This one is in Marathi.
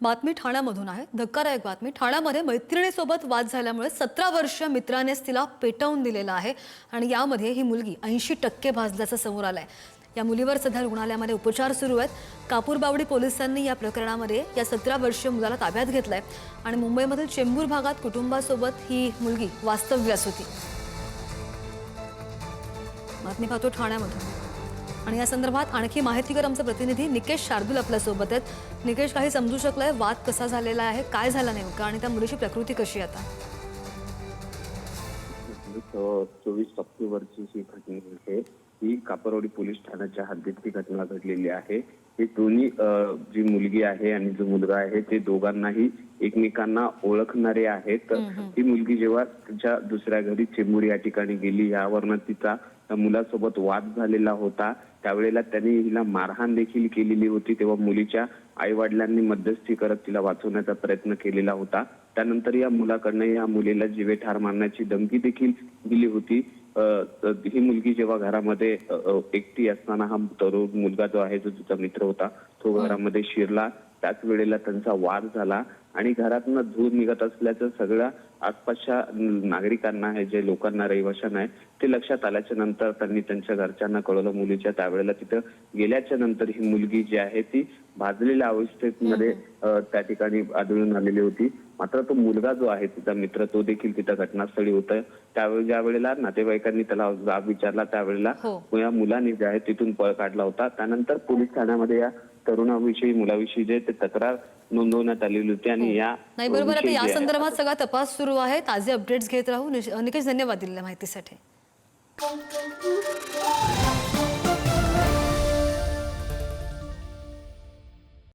बातमी ठाण्यामधून आहे। धक्कादायक बातमी। ठाण्यामध्ये मैत्रिणीसोबत वाद झाल्यामुळे 17 वर्ष मित्रानेच तिला पेटवून दिलेला आहे आणि यामध्ये ही मुलगी 80% भाजल्याचं समोर आलंय। या मुलीवर सध्या रुग्णालयामध्ये उपचार सुरू आहेत। कापूरबावडी पोलिसांनी या प्रकरणामध्ये या 17 वर्षीय मुलाला ताब्यात घेतलंय आणि मुंबईमधील चेंबूर भागात कुटुंबासोबत ही मुलगी वास्तव्यास होती। बातमी पाहतो ठाण्यामधून आणि या संदर्भात आणखी माहितीकर आमचे प्रतिनिधी निकेश शार्दूल आपल्या सोबत आहेत। निकेश, काही समजू शकलंय वाद कसा झालेला आहे, काय झालं नेमकं आणि त्या मुलीची प्रकृती कशी आता? 24 ऑक्टोबरची ही घटना आहे। ही कापरवाडी पोलीस ठाण्याच्या हद्दीत ही घटना घडलेली आहे। हे दोन्ही जी मुलगी आहे आणि जो मुलगा आहे ते दोघांनाही एकमेकांना ओळखणारे आहेत। ही मुलगी जेव्हा तिच्या दुसऱ्या घरी चेंबूर या ठिकाणी गेली, यावरनं तिचा मुलासोबत वाद झालेला होता। त्यावेळेला त्यांनी हिला मारहाण देखील केलेली होती। तेव्हा मुलीच्या आई वडिलांनी मध्यस्थी करत तिला वाचवण्याचा प्रयत्न केलेला होता। त्यानंतर या मुलाकडनं या मुलीला जीवेठार मारण्याची धमकी देखील दिली होती। ही मुलगी जेव्हा घरामध्ये एकटी असताना हा तरुण मुलगा जो आहे, जो तिचा मित्र होता, तो घरामध्ये शिरला। त्याच वेळेला त्यांचा वाद झाला आणि घरातून धूर निघत असल्याचं सगळ्या आसपासच्या नागरिकांना आहे, जे लोकांना, रहिवाशांना आहे, ते लक्षात आल्याच्या नंतर त्यांनी त्यांच्या घरच्यांना कळवलं मुलीच्या। त्यावेळेला तिथं गेल्याच्या नंतर ही मुलगी जी आहे ती भाजलेल्या अवस्थेमध्ये त्या ठिकाणी आढळून आलेली होती। मात्र तो मुलगा जो आहे, तिचा मित्र, तो देखील तिथं घटनास्थळी होता। त्यावेळी ज्या वेळेला नातेवाईकांनी त्याला जाब विचारला, त्यावेळेला या मुलाने जे आहे तिथून पळ काढला होता। त्यानंतर पोलीस ठाण्यामध्ये या तरुणाविषयी, मुलाविषयी जे ते तक्रार नोंदवण्यात आलेली होती आणि या नाही बरोबर, आता या संदर्भात सगळा तपास सुरू आहे। ताजे अपडेट्स घेत राहू। निकेश, धन्यवाद दिलेल्या माहितीसाठी।